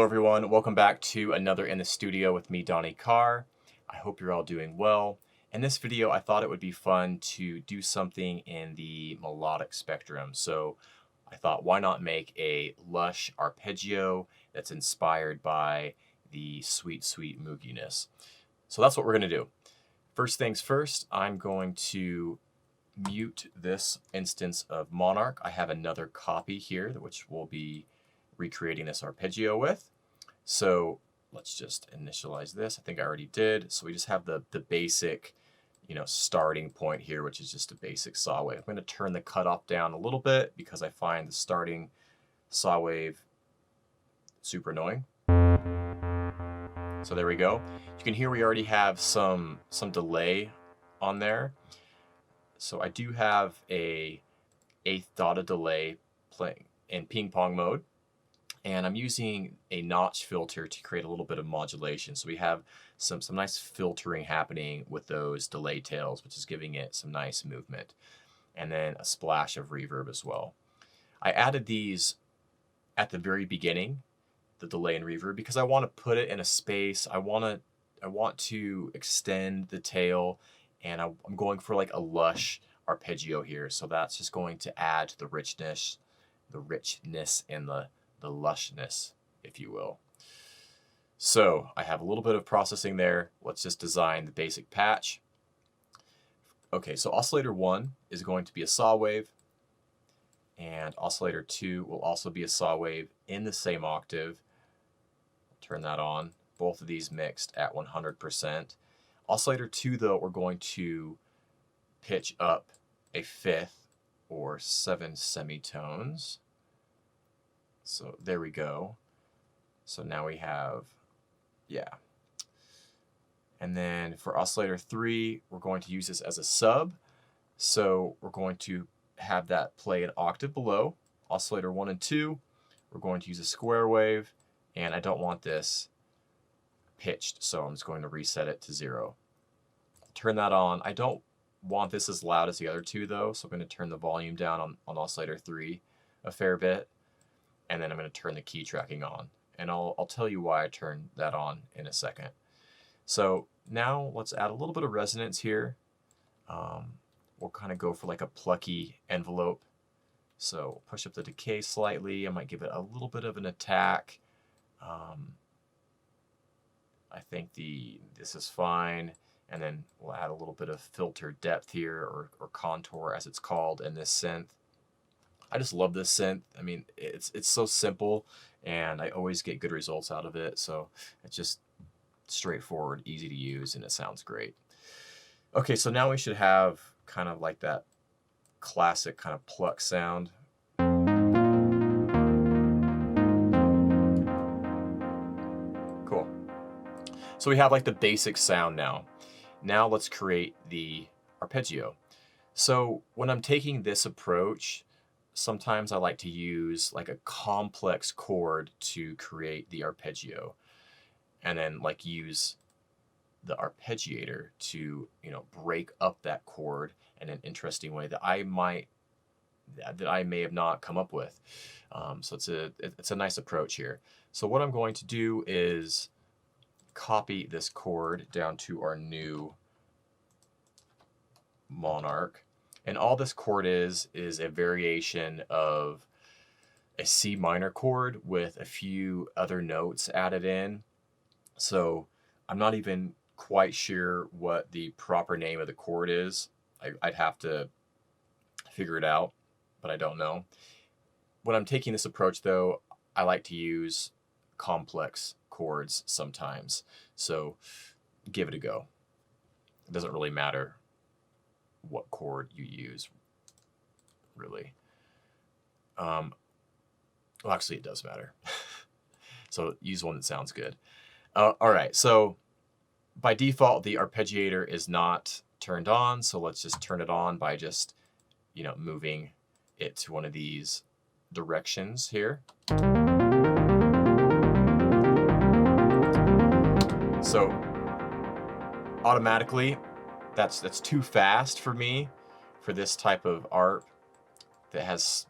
everyone, welcome back to another In the Studio with me, Donny Carr. I hope you're all doing well. In this video, I thought it would be fun to do something in the melodic spectrum. So I thought, why not make a Lush arpeggio that's inspired by the sweet, sweet Mooginess. So that's what we're gonna do. First things first, I'm going to mute this instance of Monark. I have another copy here, which we'll be recreating this arpeggio with. So let's just initialize this. I think I already did. So we just have the basic, starting point here, which is just a basic saw wave. I'm going to turn the cutoff down a little bit because I find the starting saw wave super annoying. So there we go. You can hear we already have some delay on there. So I do have a 1/8 dotted delay playing in ping pong mode. And I'm using a notch filter to create a little bit of modulation. So we have some nice filtering happening with those delay tails, which is giving it some nice movement. And then a splash of reverb as well. I added these at the very beginning, the delay and reverb, because I want to put it in a space. I want to extend the tail, and I'm going for like a lush arpeggio here. So that's just going to add to the richness and the lushness, if you will. So I have a little bit of processing there. Let's just design the basic patch. Okay, so oscillator 1 is going to be a saw wave, and oscillator 2 will also be a saw wave in the same octave. Turn that on. Both of these mixed at 100%. Oscillator 2, though, we're going to pitch up a 1/5 or 7 semitones. So there we go. So now we have, And then for oscillator 3, we're going to use this as a sub. So we're going to have that play an octave below. Oscillator 1 and 2, we're going to use a square wave, and I don't want this pitched, so I'm just going to reset it to 0. Turn that on. I don't want this as loud as the other two though, so I'm going to turn the volume down on oscillator 3 a fair bit. And then I'm going to turn the key tracking on. And I'll tell you why I turned that on in a second. So now let's add a little bit of resonance here. We'll kind of go for like a plucky envelope. So push up the decay slightly. I might give it a little bit of an attack. I think this is fine. And then we'll add a little bit of filter depth here, or contour as it's called in this synth. I just love this synth. I mean, it's so simple, and I always get good results out of it. So it's just straightforward, easy to use, and it sounds great. Okay, so now we should have kind of like that classic kind of pluck sound. Cool. So we have like the basic sound now. Now let's create the arpeggio. So when I'm taking this approach, sometimes I like to use like a complex chord to create the arpeggio, and then like use the arpeggiator to break up that chord in an interesting way that I may have not come up with. So it's a nice approach here. So what I'm going to do is copy this chord down to our new Monark. And all this chord is a variation of a C minor chord with a few other notes added in. So I'm not even quite sure what the proper name of the chord is. I'd have to figure it out, but I don't know. When I'm taking this approach, though, I like to use complex chords sometimes. So give it a go. It doesn't really matter what chord you use, really. Well, actually, it does matter. So use one that sounds good. All right, so by default, the arpeggiator is not turned on, so let's just turn it on by just, moving it to one of these directions here. So automatically, that's too fast for me for this type of arp that has,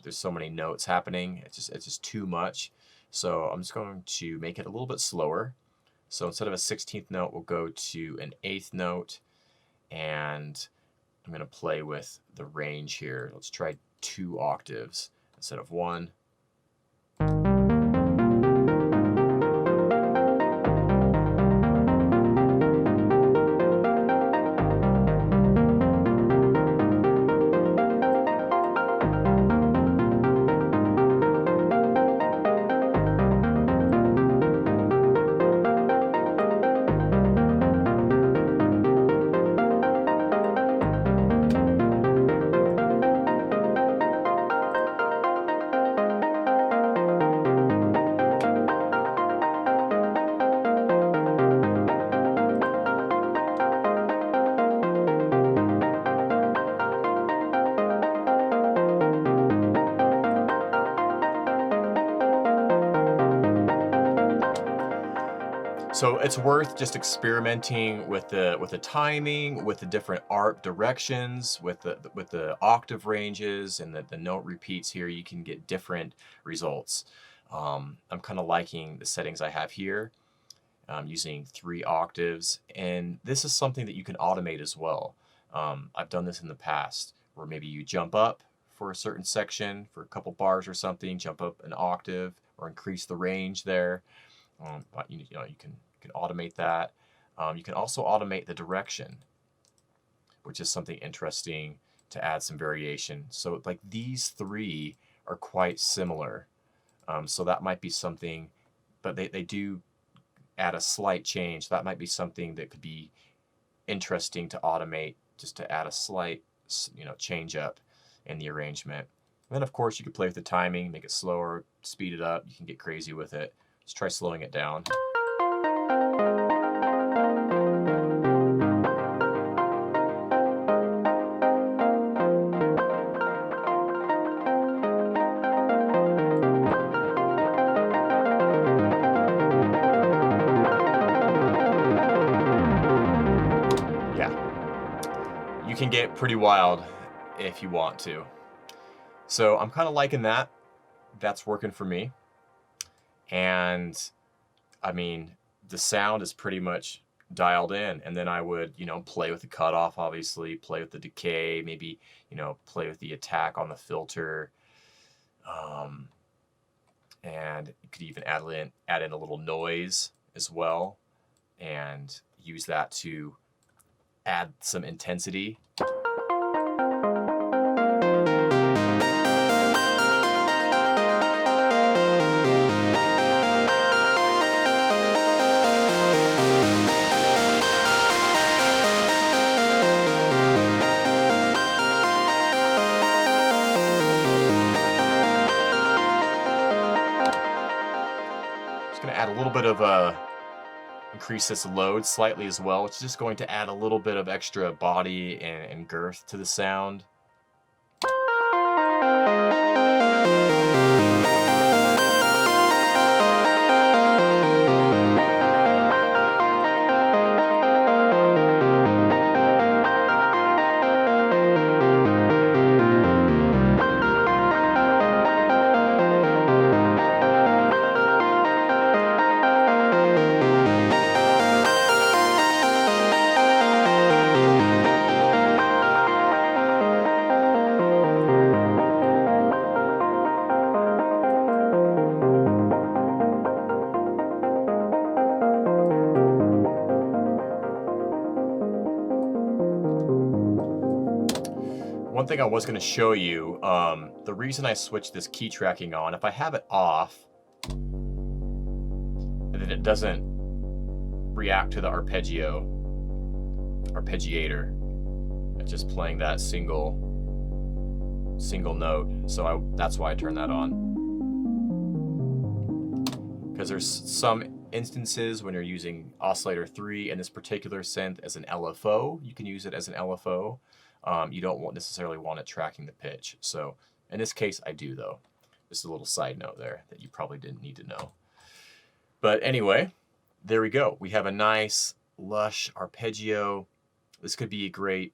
there's so many notes happening. It's just too much. So I'm just going to make it a little bit slower. So instead of a 16th note, we'll go to an 8th note, and I'm going to play with the range here. Let's try 2 octaves instead of 1. So it's worth just experimenting with the timing, with the different arp directions, with the octave ranges and the note repeats here. You can get different results. I'm kind of liking the settings I have here. I'm using 3 octaves, and this is something that you can automate as well. I've done this in the past, where maybe you jump up for a certain section, for a couple bars or something, jump up an octave or increase the range there. But you can automate that. You can also automate the direction, which is something interesting to add some variation. So like these 3 are quite similar. So that might be something, but they do add a slight change. That might be something that could be interesting to automate, just to add a slight, change up in the arrangement. And then of course you could play with the timing, make it slower, speed it up. You can get crazy with it. Let's try slowing it down. Yeah, you can get pretty wild if you want to. So I'm kind of liking that. That's working for me. And I mean, the sound is pretty much dialed in, and then I would, play with the cutoff, obviously, play with the decay, maybe, play with the attack on the filter. And you could even add in a little noise as well, and use that to add some intensity. Add a little bit of increase this load slightly as well, which is just going to add a little bit of extra body and girth to the sound. One thing I was going to show you, the reason I switched this key tracking on, if I have it off, and then it doesn't react to the arpeggiator, it's just playing that single note. So that's why I turned that on. Because there's some instances when you're using oscillator 3 in this particular synth as an LFO, you can use it as an LFO. You don't necessarily want it tracking the pitch. So in this case, I do though. Just a little side note there that you probably didn't need to know. But anyway, there we go. We have a nice lush arpeggio. This could be a great,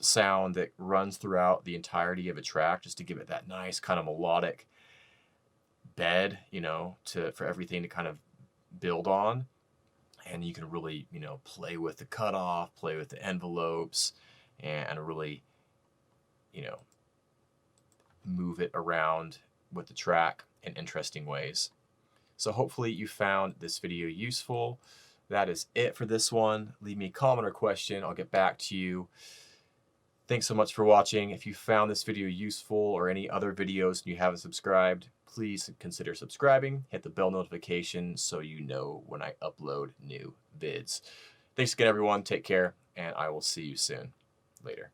sound that runs throughout the entirety of a track, just to give it that nice kind of melodic bed, you know, for everything to kind of build on. And you can really, you know, play with the cutoff, play with the envelopes, and really, you know, move it around with the track in interesting ways. So hopefully you found this video useful. That is it for this one. Leave me a comment or question. I'll get back to you. Thanks so much for watching. If you found this video useful or any other videos and you haven't subscribed, please consider subscribing. Hit the bell notification so you know when I upload new vids. Thanks again, everyone. Take care, and I will see you soon. Later.